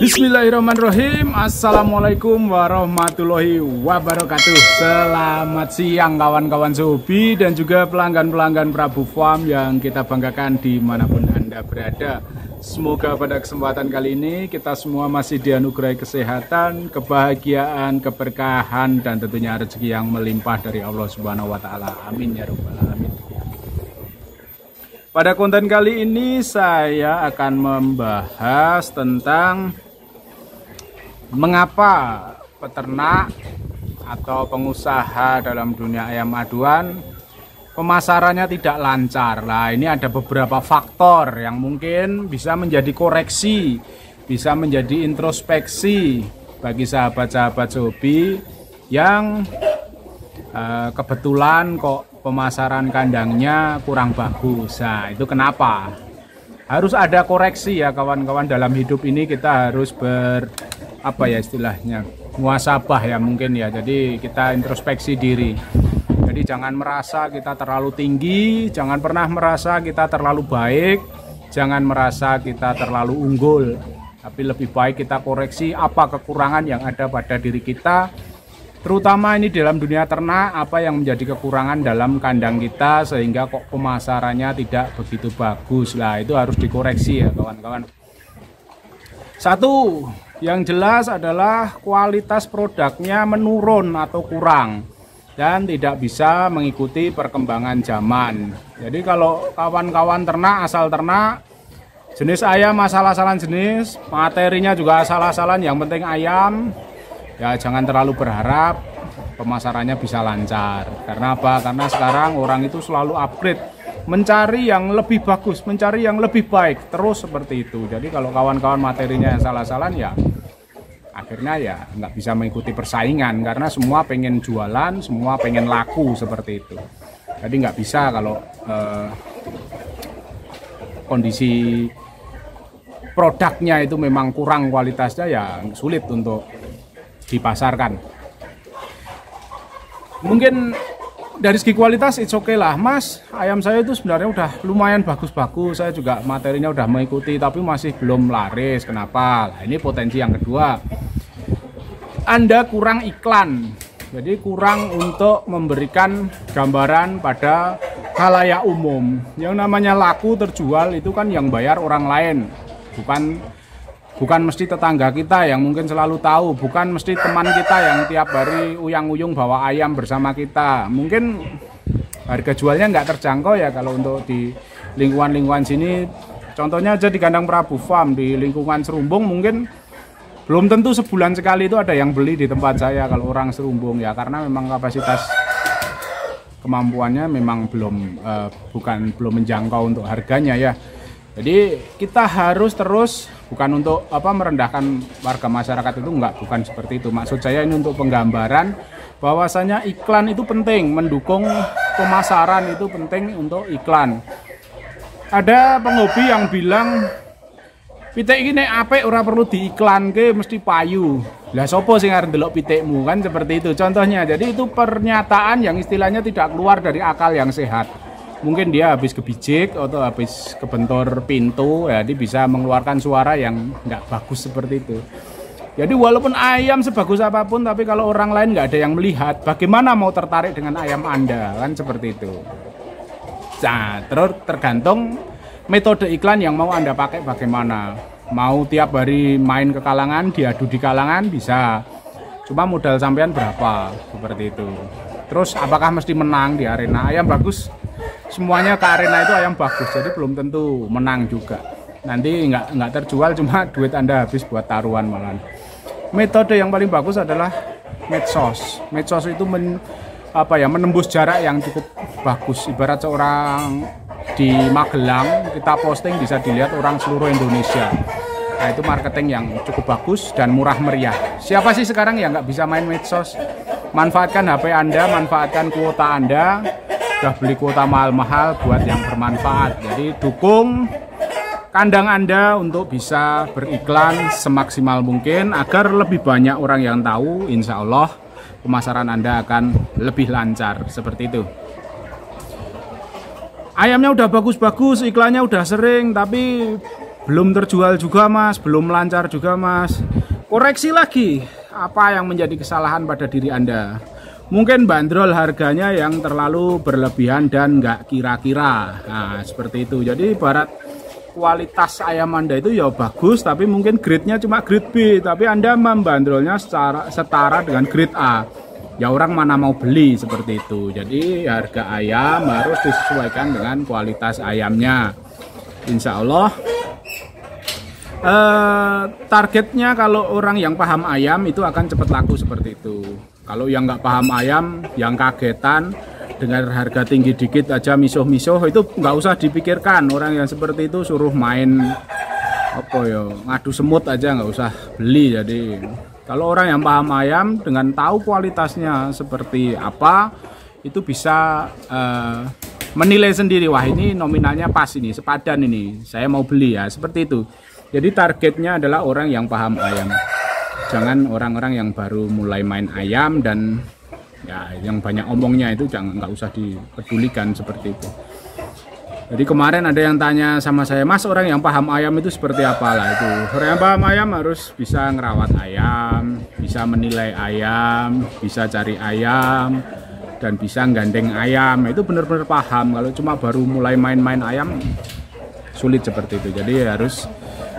Bismillahirrahmanirrahim. Assalamualaikum warahmatullahi wabarakatuh. Selamat siang kawan-kawan Zobi dan juga pelanggan-pelanggan Prabu Farm yang kita banggakan dimanapun Anda berada. Semoga pada kesempatan kali ini kita semua masih dianugerahi kesehatan, kebahagiaan, keberkahan, dan tentunya rezeki yang melimpah dari Allah Subhanahu wa Ta'ala. Amin ya Rabbal Alamin. Pada konten kali ini saya akan membahas tentang mengapa peternak atau pengusaha dalam dunia ayam aduan pemasarannya tidak lancar. Nah, ini ada beberapa faktor yang mungkin bisa menjadi koreksi, bisa menjadi introspeksi bagi sahabat-sahabat Zobi yang kebetulan kok pemasaran kandangnya kurang bagus. Nah, itu kenapa? Harus ada koreksi ya kawan-kawan. Dalam hidup ini kita harus muhasabah ya mungkin ya. Jadi kita introspeksi diri. Jadi jangan merasa kita terlalu tinggi, jangan pernah merasa kita terlalu baik, jangan merasa kita terlalu unggul. Tapi lebih baik kita koreksi apa kekurangan yang ada pada diri kita. Terutama ini dalam dunia ternak, apa yang menjadi kekurangan dalam kandang kita sehingga kok pemasarannya tidak begitu bagus. Lah, itu harus dikoreksi ya kawan-kawan. Satu, yang jelas adalah kualitas produknya menurun atau kurang dan tidak bisa mengikuti perkembangan zaman. Jadi kalau kawan-kawan ternak, asal ternak, jenis ayam asal-asalan jenis, materinya juga asal-asalan, yang penting ayam. Ya jangan terlalu berharap pemasarannya bisa lancar. Karena apa? Karena sekarang orang itu selalu upgrade, mencari yang lebih bagus, mencari yang lebih baik, terus seperti itu. Jadi kalau kawan-kawan materinya yang salah-salan ya akhirnya ya nggak bisa mengikuti persaingan. Karena semua pengen jualan, semua pengen laku seperti itu. Jadi nggak bisa kalau kondisi produknya itu memang kurang kualitasnya, ya sulit untuk dipasarkan. Mungkin dari segi kualitas it's okay lah, Mas, ayam saya itu sebenarnya udah lumayan bagus-bagus, saya juga materinya udah mengikuti, tapi masih belum laris. Kenapa? Nah, ini potensi yang kedua, Anda kurang iklan. Jadi kurang untuk memberikan gambaran pada khalayak umum. Yang namanya laku terjual itu kan yang bayar orang lain, bukan mesti tetangga kita yang mungkin selalu tahu, bukan mesti teman kita yang tiap hari uyang-uyung bawa ayam bersama kita. Mungkin harga jualnya nggak terjangkau ya kalau untuk di lingkungan-lingkungan sini. Contohnya aja di kandang Prabu Farm, di lingkungan Serumbung mungkin belum tentu sebulan sekali itu ada yang beli di tempat saya kalau orang Serumbung ya, karena memang kapasitas kemampuannya memang belum menjangkau untuk harganya ya. Jadi kita harus terus, bukan untuk merendahkan warga masyarakat itu, bukan seperti itu. Maksud saya ini untuk penggambaran bahwasanya iklan itu penting, mendukung pemasaran itu penting untuk iklan. Ada penghobi yang bilang pitik ini apik ora perlu diiklanke mesti payu. Lah sopo sing arep ndelok pitikmu, kan seperti itu contohnya. Jadi itu pernyataan yang istilahnya tidak keluar dari akal yang sehat. Mungkin dia habis kebijik atau habis kebentur pintu, ya dia bisa mengeluarkan suara yang nggak bagus seperti itu. Jadi walaupun ayam sebagus apapun, tapi kalau orang lain nggak ada yang melihat, bagaimana mau tertarik dengan ayam Anda, kan seperti itu. Nah, terus tergantung metode iklan yang mau Anda pakai bagaimana. Mau tiap hari main ke kalangan, diadu di kalangan bisa. Cuma modal sampean berapa, seperti itu. Terus apakah mesti menang di arena? Ayam bagus semuanya ke arena itu ayam bagus, jadi belum tentu menang juga. Nanti nggak terjual, cuma duit Anda habis buat taruhan malah. Metode yang paling bagus adalah medsos. Medsos itu menembus jarak yang cukup bagus. Ibarat seorang di Magelang, kita posting bisa dilihat orang seluruh Indonesia. Nah, itu marketing yang cukup bagus dan murah meriah. Siapa sih sekarang yang nggak bisa main medsos? Manfaatkan HP Anda, manfaatkan kuota Anda. Sudah beli kuota mahal-mahal buat yang bermanfaat. Jadi dukung kandang Anda untuk bisa beriklan semaksimal mungkin agar lebih banyak orang yang tahu. Insya Allah pemasaran Anda akan lebih lancar, seperti itu. Ayamnya udah bagus-bagus, iklannya udah sering, tapi belum terjual juga Mas, belum lancar juga Mas. Koreksi lagi, apa yang menjadi kesalahan pada diri Anda? Mungkin bandrol harganya yang terlalu berlebihan dan nggak kira-kira. Nah, seperti itu. Jadi ibarat kualitas ayam Anda itu ya bagus, tapi mungkin grade-nya cuma grade B, tapi Anda membandrolnya setara dengan grade A. Ya orang mana mau beli seperti itu. Jadi harga ayam harus disesuaikan dengan kualitas ayamnya. Insya Allah targetnya kalau orang yang paham ayam itu akan cepat laku seperti itu. Kalau yang nggak paham ayam, yang kagetan dengan harga tinggi dikit aja misuh-misuh, itu nggak usah dipikirkan. Orang yang seperti itu suruh main apa ya, ngadu semut aja, nggak usah beli. Jadi kalau orang yang paham ayam dengan tahu kualitasnya seperti apa, itu bisa menilai sendiri, wah ini nominalnya pas, ini sepadan, ini saya mau beli ya, seperti itu. Jadi targetnya adalah orang yang paham ayam, jangan orang-orang yang baru mulai main ayam dan ya yang banyak omongnya itu nggak usah dipedulikan seperti itu. Jadi kemarin ada yang tanya sama saya, Mas, orang yang paham ayam itu seperti apa lah itu. Orang yang paham ayam harus bisa ngerawat ayam, bisa menilai ayam, bisa cari ayam, dan bisa gandeng ayam. Itu benar-benar paham. Kalau cuma baru mulai main-main ayam, sulit seperti itu. Jadi harus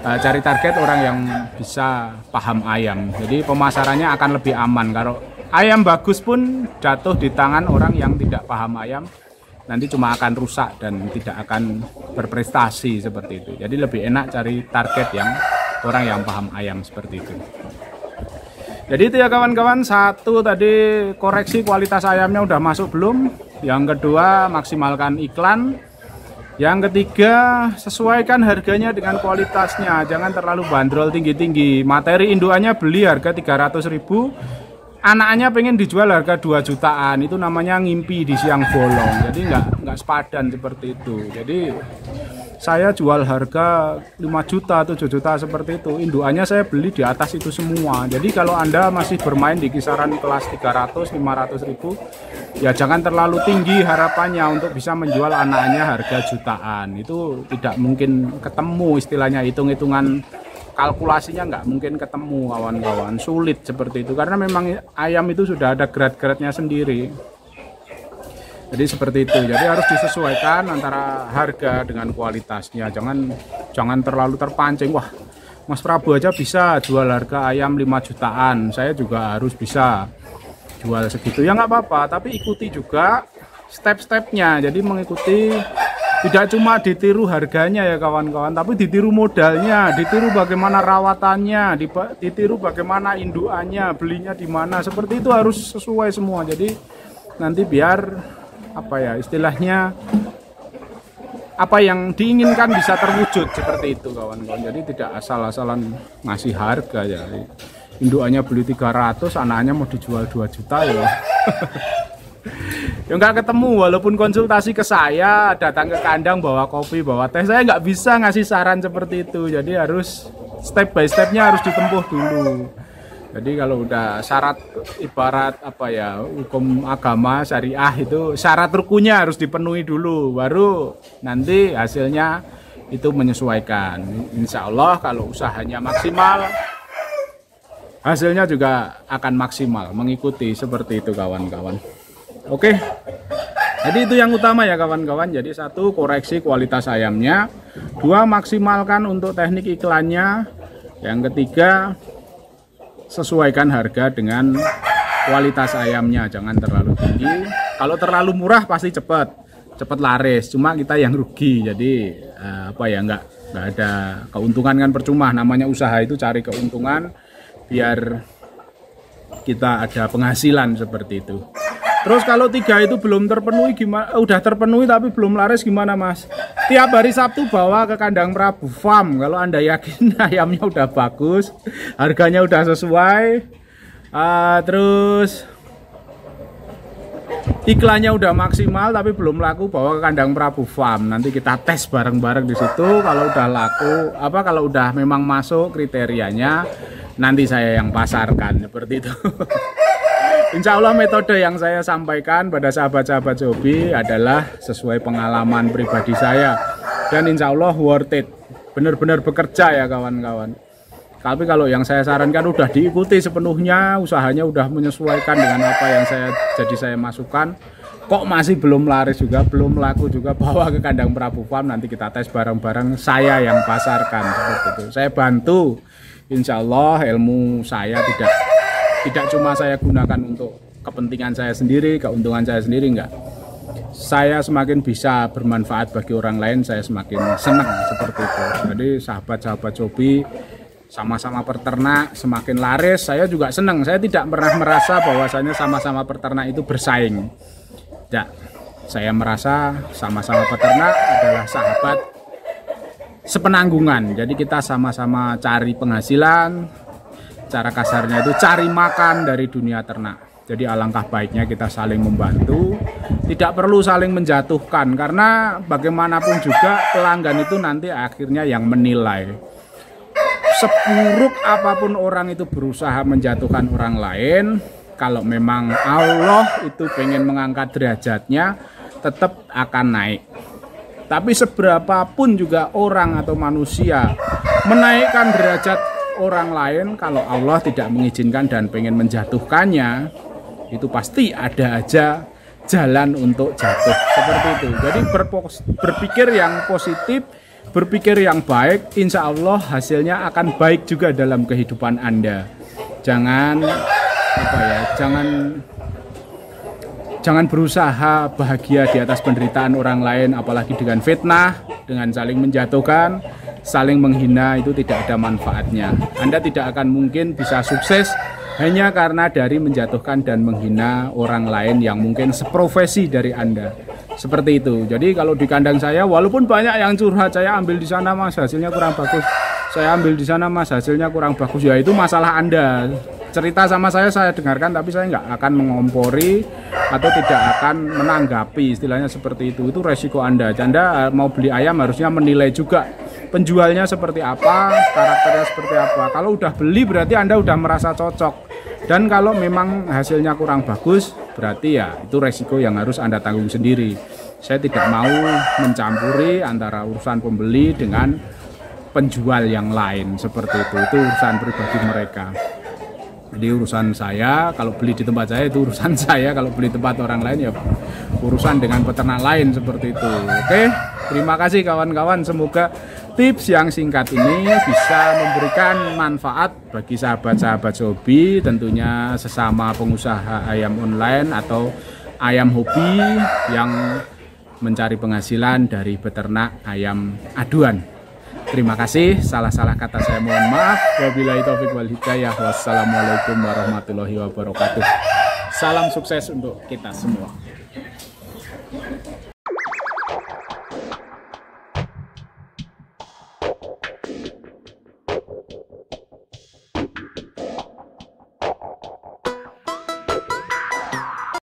cari target orang yang bisa paham ayam. Jadi pemasarannya akan lebih aman. Kalau ayam bagus pun jatuh di tangan orang yang tidak paham ayam, nanti cuma akan rusak dan tidak akan berprestasi seperti itu. Jadi lebih enak cari target yang orang yang paham ayam seperti itu. Jadi itu ya kawan-kawan. Satu tadi koreksi kualitas ayamnya udah masuk belum. Yang kedua maksimalkan iklan. Yang ketiga sesuaikan harganya dengan kualitasnya. Jangan terlalu bandrol tinggi-tinggi. Materi indukannya beli harga 300.000, anaknya pengen dijual harga 2 jutaan. Itu namanya ngimpi di siang bolong. Jadi nggak sepadan seperti itu. Jadi saya jual harga 5 juta, 7 juta seperti itu. Indukannya saya beli di atas itu semua. Jadi kalau Anda masih bermain di kisaran kelas 300, 500.000, ya jangan terlalu tinggi harapannya untuk bisa menjual anaknya harga jutaan. Itu tidak mungkin ketemu, istilahnya hitung-hitungan kalkulasinya nggak mungkin ketemu kawan-kawan. Sulit seperti itu karena memang ayam itu sudah ada grade-grade-nya sendiri. Jadi seperti itu. Jadi harus disesuaikan antara harga dengan kualitasnya. Jangan terlalu terpancing. Wah, Mas Prabu aja bisa jual harga ayam 5 jutaan. Saya juga harus bisa jual segitu. Ya nggak apa-apa, tapi ikuti juga step-stepnya. Jadi mengikuti, tidak cuma ditiru harganya ya kawan-kawan, tapi ditiru modalnya, ditiru bagaimana rawatannya, ditiru bagaimana indukannya, belinya di mana. Seperti itu harus sesuai semua. Jadi nanti biar apa ya istilahnya, apa yang diinginkan bisa terwujud seperti itu kawan-kawan. Jadi tidak asal-asalan ngasih harga ya. Indukannya beli 300, anaknya mau dijual 2 juta ya. Ya nggak ketemu, walaupun konsultasi ke saya, datang ke kandang bawa kopi, bawa teh, saya nggak bisa ngasih saran seperti itu. Jadi harus step by stepnya harus ditempuh dulu. Jadi kalau udah syarat, ibarat apa ya, hukum agama syariah itu syarat rukunnya harus dipenuhi dulu, baru nanti hasilnya itu menyesuaikan. Insya Allah kalau usahanya maksimal, hasilnya juga akan maksimal, mengikuti seperti itu kawan-kawan. Oke, jadi itu yang utama ya kawan-kawan. Jadi satu, koreksi kualitas ayamnya. Dua, maksimalkan untuk teknik iklannya. Yang ketiga, sesuaikan harga dengan kualitas ayamnya, jangan terlalu tinggi. Kalau terlalu murah pasti cepat laris, cuma kita yang rugi. Jadi apa ya, nggak ada keuntungan kan, percuma. Namanya usaha itu cari keuntungan biar kita ada penghasilan seperti itu. Terus kalau 3 itu belum terpenuhi gimana? Udah terpenuhi tapi belum laris gimana Mas? Tiap hari Sabtu bawa ke kandang Prabu Farm. Kalau Anda yakin ayamnya udah bagus, harganya udah sesuai, terus iklannya udah maksimal tapi belum laku, bawa ke kandang Prabu Farm. Nanti kita tes bareng-bareng di situ. Kalau udah laku, kalau udah memang masuk kriterianya, nanti saya yang pasarkan seperti itu. Insya Allah metode yang saya sampaikan pada sahabat-sahabat hobi adalah sesuai pengalaman pribadi saya, dan insya Allah worth it. benar-benar bekerja ya kawan-kawan. Tapi kalau yang saya sarankan udah diikuti sepenuhnya, usahanya udah menyesuaikan dengan apa yang saya masukkan, kok masih belum laris juga, belum laku juga, bawa ke kandang Prabu Farm, nanti kita tes bareng-bareng, saya yang pasarkan seperti itu. Saya bantu, insya Allah ilmu saya tidak cuma saya gunakan untuk kepentingan saya sendiri, keuntungan saya sendiri, enggak. Saya semakin bisa bermanfaat bagi orang lain, saya semakin senang seperti itu. Jadi sahabat-sahabat Cobi, sama-sama peternak semakin laris, saya juga senang. Saya tidak pernah merasa bahwasanya sama-sama peternak itu bersaing. Tidak, saya merasa sama-sama peternak adalah sahabat sepenanggungan. Jadi kita sama-sama cari penghasilan, cara kasarnya itu cari makan dari dunia ternak. Jadi alangkah baiknya kita saling membantu, tidak perlu saling menjatuhkan, karena bagaimanapun juga pelanggan itu nanti akhirnya yang menilai. Seburuk apapun orang itu berusaha menjatuhkan orang lain, kalau memang Allah itu pengen mengangkat derajatnya, tetap akan naik. Tapi seberapapun juga orang atau manusia menaikkan derajat orang lain, kalau Allah tidak mengizinkan dan pengen menjatuhkannya, itu pasti ada aja jalan untuk jatuh seperti itu. Jadi berpikir yang positif, berpikir yang baik, insya Allah hasilnya akan baik juga dalam kehidupan Anda. Jangan jangan berusaha bahagia di atas penderitaan orang lain, apalagi dengan fitnah, dengan saling menjatuhkan, saling menghina, itu tidak ada manfaatnya. Anda tidak akan mungkin bisa sukses hanya karena dari menjatuhkan dan menghina orang lain yang mungkin seprofesi dari Anda. Seperti itu. Jadi kalau di kandang saya, walaupun banyak yang curhat, saya ambil di sana Mas hasilnya kurang bagus, saya ambil di sana Mas hasilnya kurang bagus, ya itu masalah Anda. Cerita sama saya dengarkan, tapi saya nggak akan mengompori atau tidak akan menanggapi, istilahnya seperti itu resiko Anda. Anda mau beli ayam harusnya menilai juga penjualnya seperti apa, karakternya seperti apa. Kalau udah beli berarti Anda udah merasa cocok. Dan kalau memang hasilnya kurang bagus, berarti ya itu resiko yang harus Anda tanggung sendiri. Saya tidak mau mencampuri antara urusan pembeli dengan penjual yang lain seperti itu urusan pribadi mereka. Jadi urusan saya, kalau beli di tempat saya itu urusan saya, kalau beli tempat orang lain ya urusan dengan peternak lain seperti itu. Oke, terima kasih kawan-kawan, semoga tips yang singkat ini bisa memberikan manfaat bagi sahabat-sahabat Cobi, tentunya sesama pengusaha ayam online atau ayam hobi yang mencari penghasilan dari beternak ayam aduan. Terima kasih, salah-salah kata saya mohon maaf. Wabillahi taufiq wal hidayah. Wassalamualaikum warahmatullahi wabarakatuh. Salam sukses untuk kita semua.